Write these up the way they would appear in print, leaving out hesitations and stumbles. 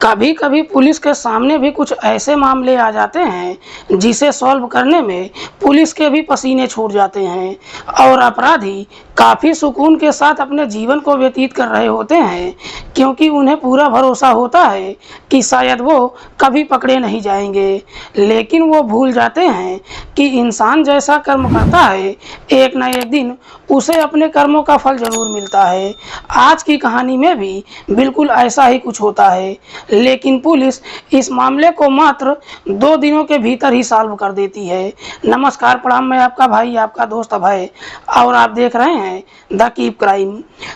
कभी कभी पुलिस के सामने भी कुछ ऐसे मामले आ जाते हैं जिसे सॉल्व करने में पुलिस के भी पसीने छूट जाते हैं और अपराधी काफ़ी सुकून के साथ अपने जीवन को व्यतीत कर रहे होते हैं, क्योंकि उन्हें पूरा भरोसा होता है कि शायद वो कभी पकड़े नहीं जाएंगे। लेकिन वो भूल जाते हैं कि इंसान जैसा कर्म करता है, एक न एक दिन उसे अपने कर्मों का फल जरूर मिलता है। आज की कहानी में भी बिल्कुल ऐसा ही कुछ होता है, लेकिन पुलिस इस मामले को मात्र 2 दिनों के भीतर ही सॉल्व कर देती है। नमस्कार, प्रणाम, मैं आपका भाई, आपका दोस्त अभय, और आप देख रहे हैं द कीप क्राइम।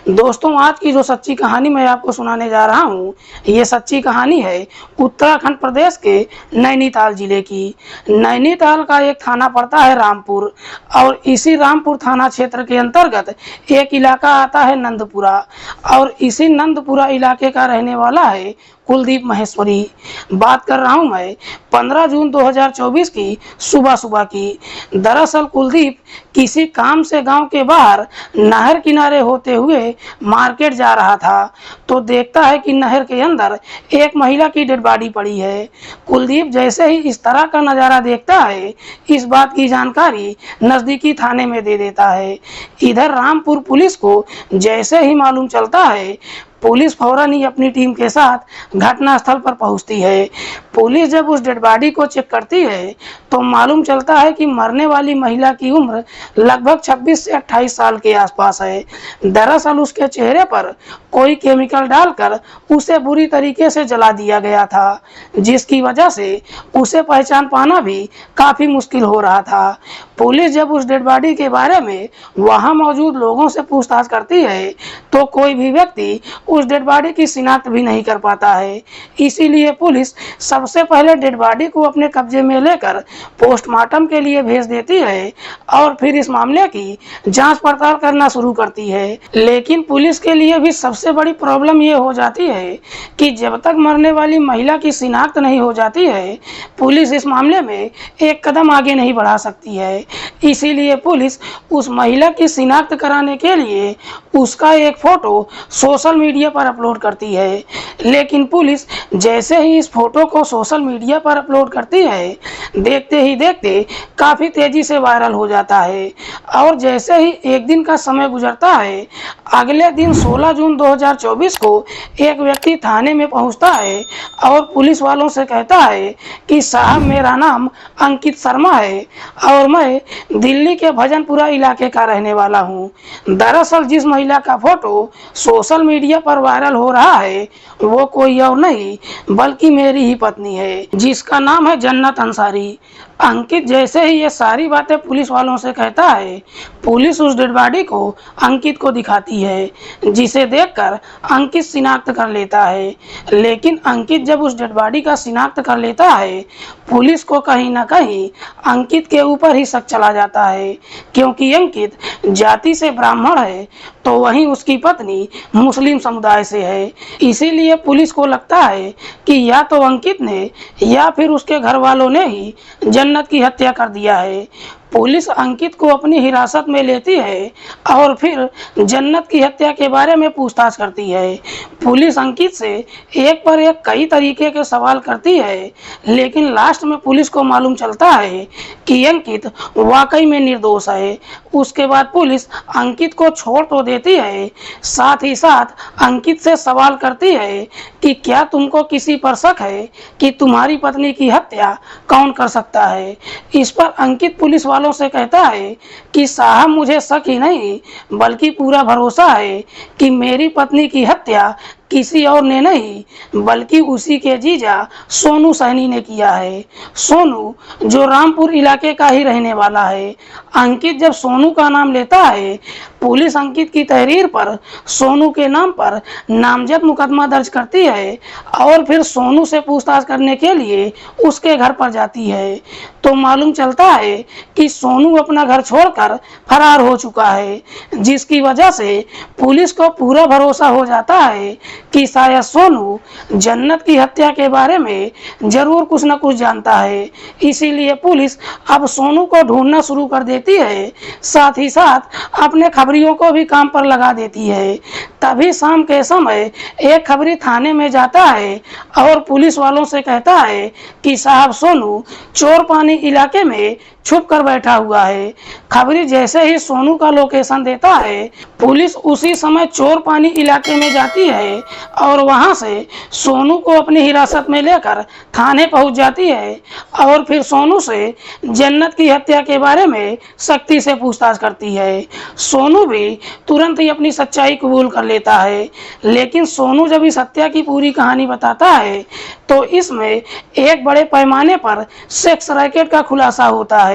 दोस्तों, आज की जो सच्ची कहानी मैं आपको सुनाने जा रहा हूँ, ये सच्ची कहानी है उत्तराखंड प्रदेश के नैनीताल जिले की। नैनीताल का एक थाना पड़ता है रामपुर, और इसी रामपुर थाना क्षेत्र के अंतर्गत एक इलाका आता है नंदपुरा, और इसी नंदपुरा इलाके का रहने वाला है कुलदीप महेश्वरी। बात कर रहा हूं मैं 15 जून 2024 की सुबह की। दरअसल कुलदीप किसी काम से गांव के बाहर नहर किनारे होते हुए मार्केट जा रहा था, तो देखता है कि नहर के अंदर एक महिला की डेड बॉडी पड़ी है। कुलदीप जैसे ही इस तरह का नज़ारा देखता है, इस बात की जानकारी नज़दीकी थाने में दे देता है। इधर रामपुर पुलिस को जैसे ही मालूम चलता है, पुलिस फौरन ही अपनी टीम के साथ घटनास्थल पर पहुंचती है। पुलिस जब उस डेड बॉडी को चेक करती है, तो मालूम चलता है कि मरने वाली महिला की उम्र लगभग 26 से 28 साल के आसपास है। दरअसल उसके चेहरे पर कोई केमिकल डालकर उसे बुरी तरीके से जला दिया गया था, जिसकी वजह से उसे पहचान पाना भी काफ़ी मुश्किल हो रहा था। पुलिस जब उस डेड बॉडी के बारे में वहां मौजूद लोगों से पूछताछ करती है, तो कोई भी व्यक्ति उस डेड बॉडी की शिनाख्त भी नहीं कर पाता है। इसीलिए पुलिस सबसे पहले डेड बॉडी को अपने कब्जे में लेकर पोस्टमार्टम के लिए भेज देती है, और फिर इस मामले की जांच पड़ताल करना शुरू करती है। लेकिन पुलिस के लिए भी सबसे बड़ी प्रॉब्लम ये हो जाती है कि जब तक मरने वाली महिला की शिनाख्त नहीं हो जाती है, पुलिस इस मामले में एक कदम आगे नहीं बढ़ा सकती है। इसीलिए पुलिस उस महिला की शिनाख्त कराने के लिए उसका एक फोटो सोशल मीडिया पर अपलोड करती है। लेकिन पुलिस जैसे ही इस फोटो को सोशल मीडिया पर अपलोड करती है, देखते ही देखते काफ़ी तेज़ी से वायरल हो जाता है। और जैसे ही एक दिन का समय गुजरता है, अगले दिन 16 जून 2024 को एक व्यक्ति थाने में पहुंचता है और पुलिस वालों से कहता है कि साहब, मेरा नाम अंकित शर्मा है और मैं दिल्ली के भजनपुरा इलाके का रहने वाला हूं। दरअसल जिस महिला का फोटो सोशल मीडिया पर वायरल हो रहा है, वो कोई और नहीं बल्कि मेरी ही पत्नी है, जिसका नाम है जन्नत अंसारी। अंकित जैसे ही ये सारी बातें पुलिस वालों से कहता है, पुलिस उस डेड बॉडी को अंकित को दिखाती है, जिसे देखकर अंकित शिनाख्त कर लेता है। लेकिन अंकित जब उस डेड बॉडी का शिनाख्त कर लेता है, पुलिस को कहीं ना कहीं अंकित के ऊपर ही शक चला जाता है, क्योंकि अंकित जाति से ब्राह्मण है, तो वहीं उसकी पत्नी मुस्लिम समुदाय से है। इसीलिए पुलिस को लगता है कि या तो अंकित ने या फिर उसके घर वालों ने ही जन्नत की हत्या कर दिया है। पुलिस अंकित को अपनी हिरासत में लेती है और फिर जन्नत की हत्या के बारे में पूछताछ करती है। पुलिस अंकित से एक पर एक कई तरीके के सवाल करती है, लेकिन लास्ट में पुलिस को मालूम चलता है कि अंकित वाकई में निर्दोष है। उसके बाद पुलिस अंकित को छोड़ तो देती है, साथ ही साथ अंकित से सवाल करती है कि क्या तुमको किसी पर शक है कि तुम्हारी पत्नी की हत्या कौन कर सकता है। इस पर अंकित पुलिस वालों से कहता है कि साहब, मुझे शक ही नहीं बल्कि पूरा भरोसा है कि मेरी पत्नी की हत्या किसी और ने नहीं बल्कि उसी के जीजा सोनू सैनी ने किया है। सोनू जो रामपुर इलाके का ही रहने वाला है। अंकित जब सोनू का नाम लेता है, पुलिस अंकित की तहरीर पर सोनू के नाम पर नामजद मुकदमा दर्ज करती है और फिर सोनू से पूछताछ करने के लिए उसके घर पर जाती है, तो मालूम चलता है कि सोनू अपना घर छोड़कर फरार हो चुका है, जिसकी वजह से पुलिस को पूरा भरोसा हो जाता है कि शायद सोनू जन्नत की हत्या के बारे में जरूर कुछ न कुछ जानता है। इसीलिए पुलिस अब सोनू को ढूंढना शुरू कर देती है, साथ ही साथ अपने खबरियों को भी काम पर लगा देती है। तभी शाम के समय एक खबरी थाने में जाता है और पुलिस वालों से कहता है कि साहब सोनू चोर पानी इलाके में छुप कर बैठा हुआ है। खबरी जैसे ही सोनू का लोकेशन देता है, पुलिस उसी समय चोर पानी इलाके में जाती है और वहां से सोनू को अपनी हिरासत में लेकर थाने पहुंच जाती है और फिर सोनू से जन्नत की हत्या के बारे में सख्ती से पूछताछ करती है। सोनू भी तुरंत ही अपनी सच्चाई कबूल कर लेता है, लेकिन सोनू जब इस हत्या की पूरी कहानी बताता है तो इसमें एक बड़े पैमाने पर सेक्स रैकेट का खुलासा होता है।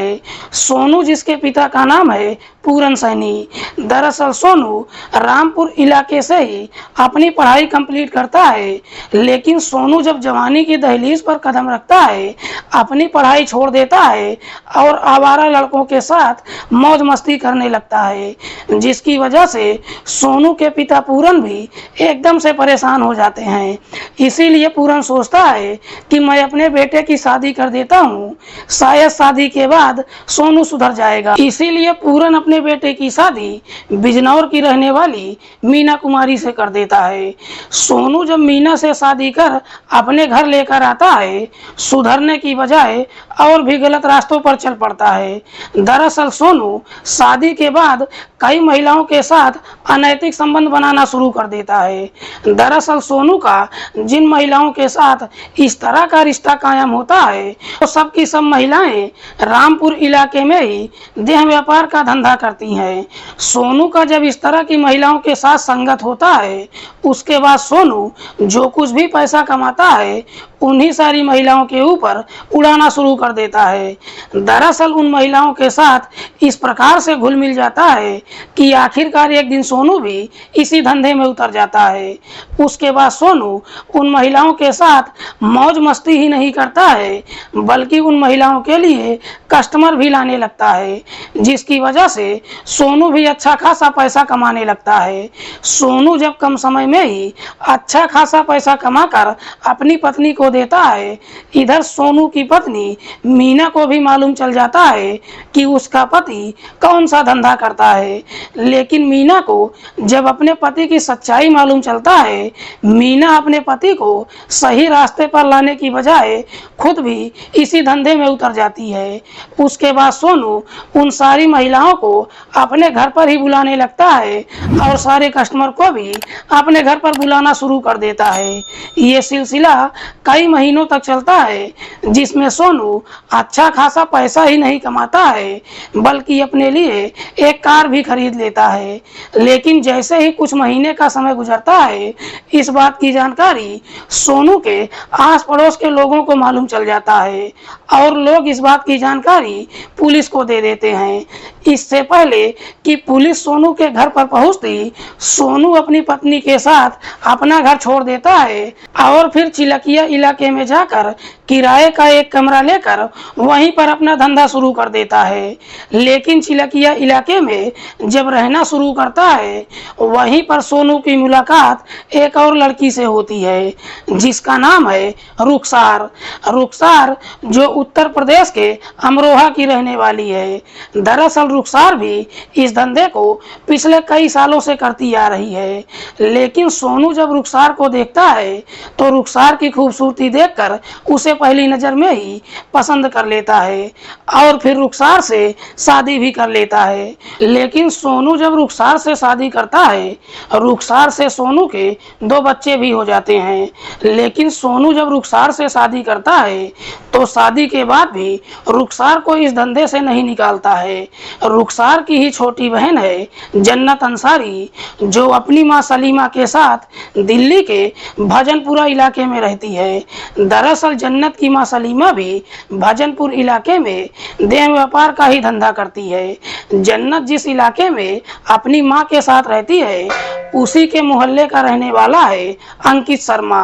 सोनू, जिसके पिता का नाम है पूरन सैनी, दरअसल सोनू रामपुर इलाके से ही अपनी पढ़ाई कंप्लीट करता है, लेकिन सोनू जब जवानी की दहलीज पर कदम रखता है, अपनी पढ़ाई छोड़ देता है और आवारा लड़कों के साथ मौज मस्ती करने लगता है, जिसकी वजह से सोनू के पिता पूरन भी एकदम से परेशान हो जाते हैं। इसीलिए पूरन सोचता है कि मैं अपने बेटे की शादी कर देता हूँ, शायद शादी के बाद सोनू सुधर जाएगा। इसीलिए पूरन अपने बेटे की शादी बिजनौर की रहने वाली मीना कुमारी से कर देता है। सोनू जब मीना से शादी कर अपने घर लेकर आता है, सुधरने की बजाय और भी गलत रास्तों पर चल पड़ता है। दरअसल सोनू शादी के बाद कई महिलाओं के साथ अनैतिक संबंध बनाना शुरू कर देता है। दरअसल सोनू का जिन महिलाओं के साथ इस तरह का रिश्ता कायम होता है, तो सब की सब महिलाएं रामपुर इलाके में ही देह व्यापार का धंधा करती हैं। सोनू का जब इस तरह की महिलाओं के साथ संगत होता है, उसके बाद सोनू जो कुछ भी पैसा कमाता है उन्हीं सारी महिलाओं के ऊपर उड़ाना शुरू कर देता है। दरअसल उन महिलाओं के साथ इस प्रकार से घुल मिल जाता है कि आखिरकार एक दिन सोनू भी इसी धंधे में उतर जाता है। उसके बाद सोनू उन महिलाओं के साथ मौज मस्ती ही नहीं करता है, बल्कि उन महिलाओं के लिए कस्टमर भी लाने लगता है, जिसकी वजह से सोनू भी अच्छा खासा पैसा कमाने लगता है। सोनू जब कम समय में ही अच्छा खासा पैसा कमाकर अपनी पत्नी को देता है, इधर सोनू की पत्नी मीना को भी मालूम चल जाता है कि उसका पति कौन सा धंधा करता है। लेकिन मीना को जब अपने पति की सच्चाई मालूम चलता है, मीना अपने पति को सही रास्ते पर लाने की बजाय खुद भी इसी धंधे में उतर जाती है। उसके बाद सोनू उन सारी महिलाओं को अपने घर पर ही बुलाने लगता है और सारे कस्टमर को भी अपने घर पर बुलाना शुरू कर देता है। ये सिलसिला कई महीनों तक चलता है, जिसमें सोनू अच्छा खासा पैसा ही नहीं कमाता है, बल्कि अपने लिए एक कार भी खरीद लेता है। लेकिन जैसे ही कुछ महीने का समय गुजरता है, इस बात की जानकारी सोनू के आस पड़ोस के लोगों को मालूम चल जाता है और लोग इस बात की जानकारी पुलिस को दे देते हैं। इससे पहले कि पुलिस सोनू के घर पर पहुंचती, सोनू अपनी पत्नी के साथ अपना घर छोड़ देता है और फिर चिलकिया इलाके में जाकर किराए का एक कमरा लेकर वहीं पर अपना धंधा शुरू कर देता है। लेकिन चिलकिया इलाके में जब रहना शुरू करता है, वहीं पर सोनू की मुलाकात एक और लड़की से होती है, जिसका नाम है रुखसार। रुखसार जो उत्तर प्रदेश के अमरोहा की रहने वाली है। दरअसल रुखसार भी इस धंधे को पिछले कई सालों से करती आ रही है, लेकिन सोनू जब रुखसार को देखता है तो रुखसार की खूबसूरती देखकर उसे पहली नजर में ही पसंद कर लेता है और फिर रुखसार से शादी भी कर लेता है। लेकिन सोनू जब रुखसार से शादी करता है, रुखसार से सोनू के 2 बच्चे भी हो जाते हैं। लेकिन सोनू जब रुखसार से शादी करता है तो शादी के बाद भी रुखसार को इस धंधे से नहीं निकालता है। रुखसार की ही छोटी बहन है जन्नत अंसारी, जो अपनी मां सलीमा के साथ दिल्ली के भजनपुरा इलाके में रहती है। दरअसल जन्नत की मां सलीमा भी भजनपुर इलाके में देह व्यापार का ही धंधा करती है। जन्नत जिस इलाके में अपनी मां के साथ रहती है, उसी के मोहल्ले का रहने वाला है अंकित शर्मा।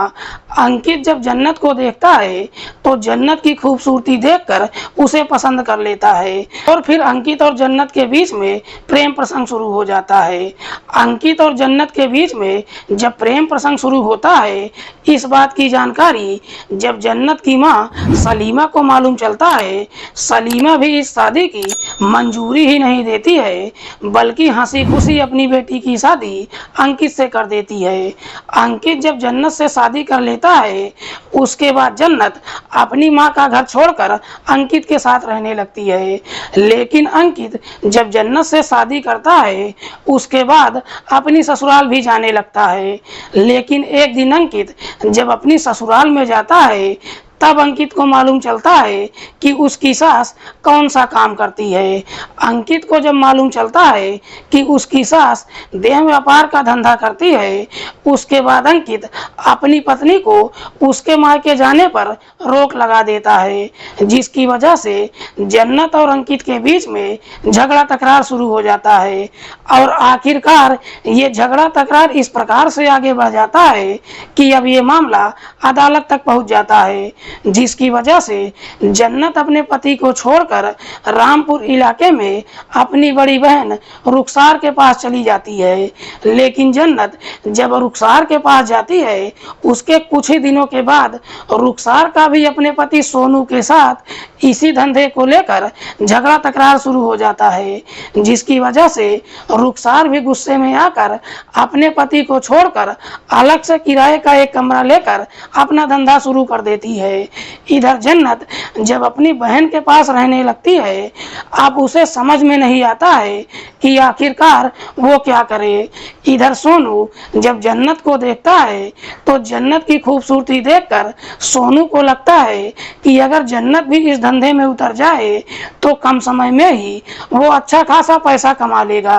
अंकित जब जन्नत को देखता है तो जन्नत की खूबसूरती देखकर उसे पसंद कर लेता है और फिर अंकित और जन्नत के बीच में प्रेम प्रसंग शुरू हो जाता है। अंकित और जन्नत के बीच में जब प्रेम प्रसंग शुरू होता है, इस बात की जानकारी जब जन्नत की माँ सलीमा को मालूम चलता है, सलीमा भी इस शादी की मंजूरी ही नहीं देती है, बल्कि हंसी खुशी अपनी बेटी की शादी अंकित से कर देती है। अंकित जब जन्नत से शादी कर लेता है, उसके बाद जन्नत अपनी माँ का घर छोड़कर अंकित के साथ रहने लगती है। लेकिन अंकित जब जन्नत से शादी करता है, उसके बाद अपनी ससुराल भी जाने लगता है। लेकिन एक दिन अंकित जब अपनी ससुराल में जाता है, तब अंकित को मालूम चलता है कि उसकी सास कौन सा काम करती है। अंकित को जब मालूम चलता है कि उसकी सास देह व्यापार का धंधा करती है, उसके बाद अंकित अपनी पत्नी को उसके मायके जाने पर रोक लगा देता है, जिसकी वजह से जन्नत और अंकित के बीच में झगड़ा तकरार शुरू हो जाता है। और आखिरकार ये झगड़ा तकरार इस प्रकार से आगे बढ़ जाता है कि अब ये मामला अदालत तक पहुंच जाता है, जिसकी वजह से जन्नत अपने पति को छोड़कर रामपुर इलाके में अपनी बड़ी बहन रुखसार के पास चली जाती है। लेकिन जन्नत जब रुखसार के पास जाती है, उसके कुछ ही दिनों के बाद रुखसार का भी अपने पति सोनू के साथ इसी धंधे को लेकर झगड़ा तकरार शुरू हो जाता है, जिसकी वजह से रुखसार भी गुस्से में आकर अपने पति को छोड़कर अलग से किराए का एक कमरा लेकर अपना धंधा शुरू कर देती है। इधर जन्नत जब अपनी बहन के पास रहने लगती है, अब उसे समझ में नहीं आता है कि आखिरकार वो क्या करे। इधर सोनू जब जन्नत को देखता है, तो जन्नत की खूबसूरती देखकर सोनू को लगता है कि अगर जन्नत भी इस धंधे में उतर जाए तो कम समय में ही वो अच्छा खासा पैसा कमा लेगा।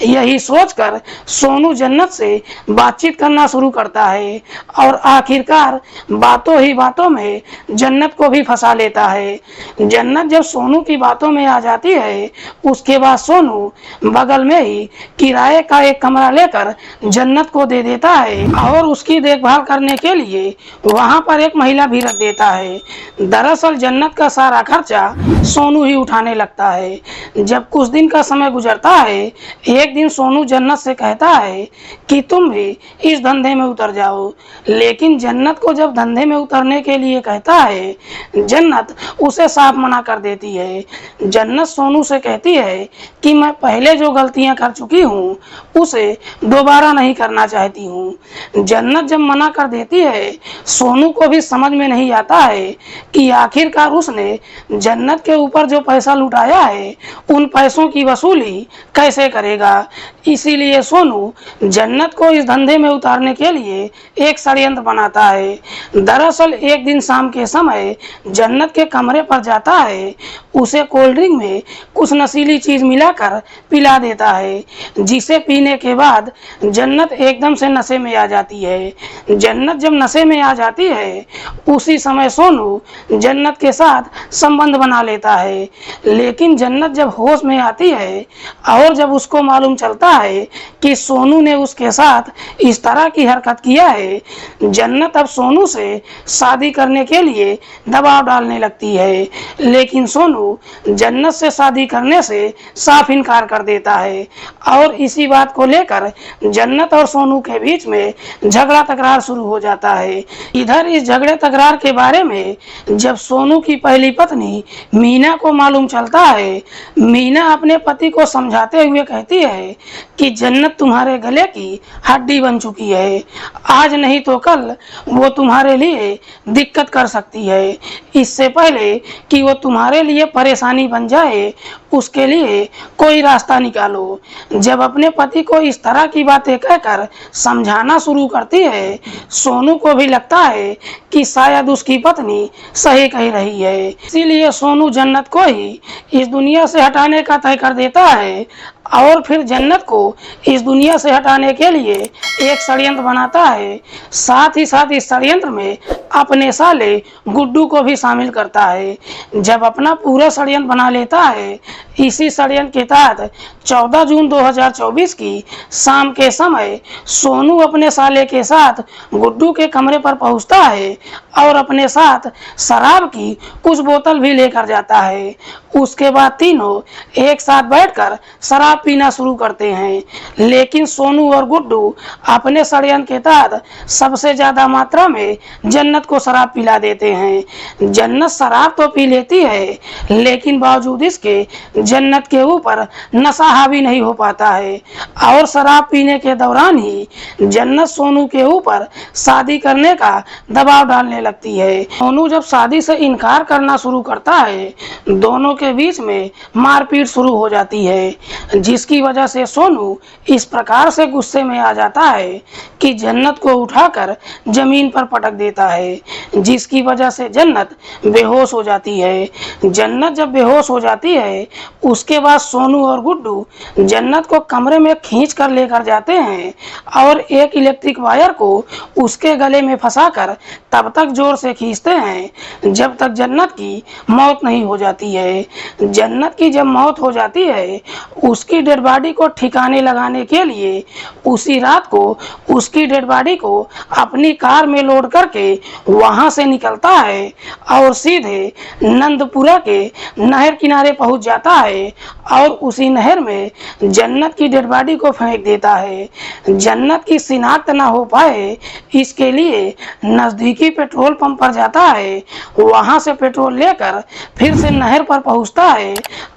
यही सोचकर सोनू जन्नत से बातचीत करना शुरू करता है और आखिरकार बातों ही बातों में जन्नत को भी फंसा लेता है। जन्नत जब सोनू की बातों में आ जाती है, उसके बाद सोनू बगल में ही किराए का एक कमरा लेकर जन्नत को दे देता है और उसकी देखभाल करने के लिए वहां पर एक महिला भी रख देता है। दरअसल जन्नत का सारा खर्चा सोनू ही उठाने लगता है। जब कुछ दिन का समय गुजरता है, एक दिन सोनू जन्नत से कहता है कि तुम भी इस धंधे में उतर जाओ। लेकिन जन्नत को जब धंधे में उतरने के लिए कहता है, जन्नत उसे साफ मना कर देती है। जन्नत सोनू से कहती है कि मैं पहले जो गलतियां कर चुकी हूँ, उसे दोबारा नहीं करना चाहती हूँ। जन्नत जब मना कर देती है, सोनू को भी समझ में नहीं आता है कि आखिरकार उसने जन्नत के ऊपर जो पैसा लुटाया है, उन पैसों की वसूली कैसे करेगा। इसीलिए सोनू जन्नत को इस धंधे में उतारने के लिए एक षड्यंत्र बनाता है। दरअसल एक दिन शाम के समय जन्नत के कमरे पर जाता है, उसे कोल्ड ड्रिंक में कुछ नशीली चीज मिलाकर पिला देता है, जिसे पीने के बाद जन्नत एकदम से नशे में आ जाती है। जन्नत जब नशे में आ जाती है, उसी समय सोनू जन्नत के साथ संबंध बना लेता है। लेकिन जन्नत जब होश में आती है और जब उसको मालूम चलता है कि सोनू ने उसके साथ इस तरह की हरकत किया है, जन्नत अब सोनू से शादी करने के लिए दबाव डालने लगती है। लेकिन सोनू जन्नत से शादी करने से साफ इनकार कर देता है और इसी बात को लेकर जन्नत और सोनू के बीच में झगड़ा तकरार शुरू हो जाता है। इधर इस झगड़े तकरार के बारे में जब सोनू की पहली पत्नी मीना को मालूम चलता है, मीना अपने पति को समझाते हुए कहती है कि जन्नत तुम्हारे गले की हड्डी बन चुकी है, आज नहीं तो कल वो तुम्हारे लिए दिक्कत कर सकती है। इससे पहले कि वो तुम्हारे लिए परेशानी बन जाए, उसके लिए कोई रास्ता निकालो। जब अपने पति को इस तरह की बातें कहकर समझाना शुरू करती है, सोनू को भी लगता है कि शायद उसकी पत्नी सही कह रही है। इसीलिए सोनू जन्नत को ही इस दुनिया से हटाने का तय कर देता है और फिर जन्नत को इस दुनिया से हटाने के लिए एक षड्यंत्र बनाता है। साथ ही साथ इस षड्यंत्र में अपने साले गुड्डू को भी शामिल करता है। जब अपना पूरा षड्यंत्र बना लेता है, इसी षड्यंत्र के तहत 14 जून 2024 की शाम के समय सोनू अपने साले के साथ गुड्डू के कमरे पर पहुंचता है और अपने साथ शराब की कुछ बोतल भी लेकर जाता है। उसके बाद तीनों एक साथ बैठकर शराब पीना शुरू करते हैं, लेकिन सोनू और गुड्डू अपने षड्यंत्र के तहत सबसे ज्यादा मात्रा में जन्नत को शराब पिला देते हैं। जन्नत शराब तो पी लेती है, लेकिन बावजूद इसके जन्नत के ऊपर नशा हावी नहीं हो पाता है और शराब पीने के दौरान ही जन्नत सोनू के ऊपर शादी करने का दबाव डालने लगती है। सोनू जब शादी से इनकार करना शुरू करता है, दोनों के बीच में मारपीट शुरू हो जाती है, जिसकी वजह से सोनू इस प्रकार से गुस्से में आ जाता है कि जन्नत को उठाकर जमीन पर पटक देता है, जिसकी वजह से जन्नत बेहोश हो जाती है। जन्नत जब बेहोश हो जाती है, उसके बाद सोनू और गुड्डू जन्नत को कमरे में खींच कर लेकर जाते हैं और एक इलेक्ट्रिक वायर को उसके गले में फंसाकर तब तक जोर से खींचते हैं जब तक जन्नत की मौत नहीं हो जाती है। जन्नत की जब मौत हो जाती है, उसकी डेड बॉडी को ठिकाने लगाने के लिए उसी रात को उसकी डेड बॉडी को अपनी कार में लोड करके वहां से निकलता है और सीधे नंदपुरा के नहर किनारे पहुंच जाता है और उसी नहर में जन्नत की डेड बॉडी को फेंक देता है। जन्नत की शिनाख्त ना हो पाए, इसके लिए नजदीकी पेट्रोल पंप पर जाता है। वहां से पेट्रोल लेकर फिर से नहर पर पहुंचता है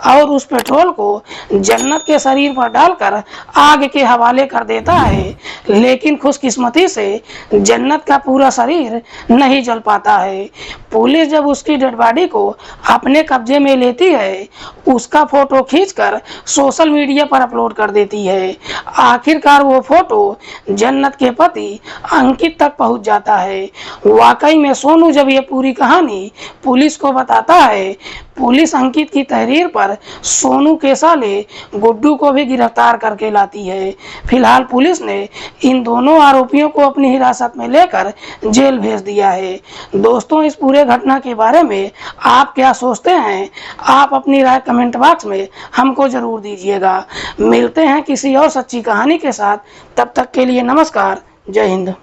और उस पेट्रोल को जन्नत के शरीर पर डालकर आग के हवाले कर देता है, लेकिन खुशकिस्मती से जन्नत का पूरा शरीर नहीं जल पाता है। पुलिस जब उसकी डेड बॉडी को अपने कब्जे में लेती है, उसका फोटो खींचकर सोशल मीडिया पर अपलोड कर देती है। आखिरकार वो फोटो जन्नत के पति अंकित तक पहुंच जाता है। वाकई में सोनू जब ये पूरी कहानी पुलिस को बताता है, पुलिस अंकित की तहरीर पर सोनू के साले गुड्डू को भी गिरफ्तार करके लाती है। फिलहाल पुलिस ने इन दोनों आरोपियों को अपनी हिरासत में लेकर जेल भेज दिया है। दोस्तों, इस पूरे घटना के बारे में आप क्या सोचते हैं? आप अपनी राय कमेंट बॉक्स में हमको जरूर दीजिएगा। मिलते हैं किसी और सच्ची कहानी के साथ, तब तक के लिए नमस्कार, जय हिंद।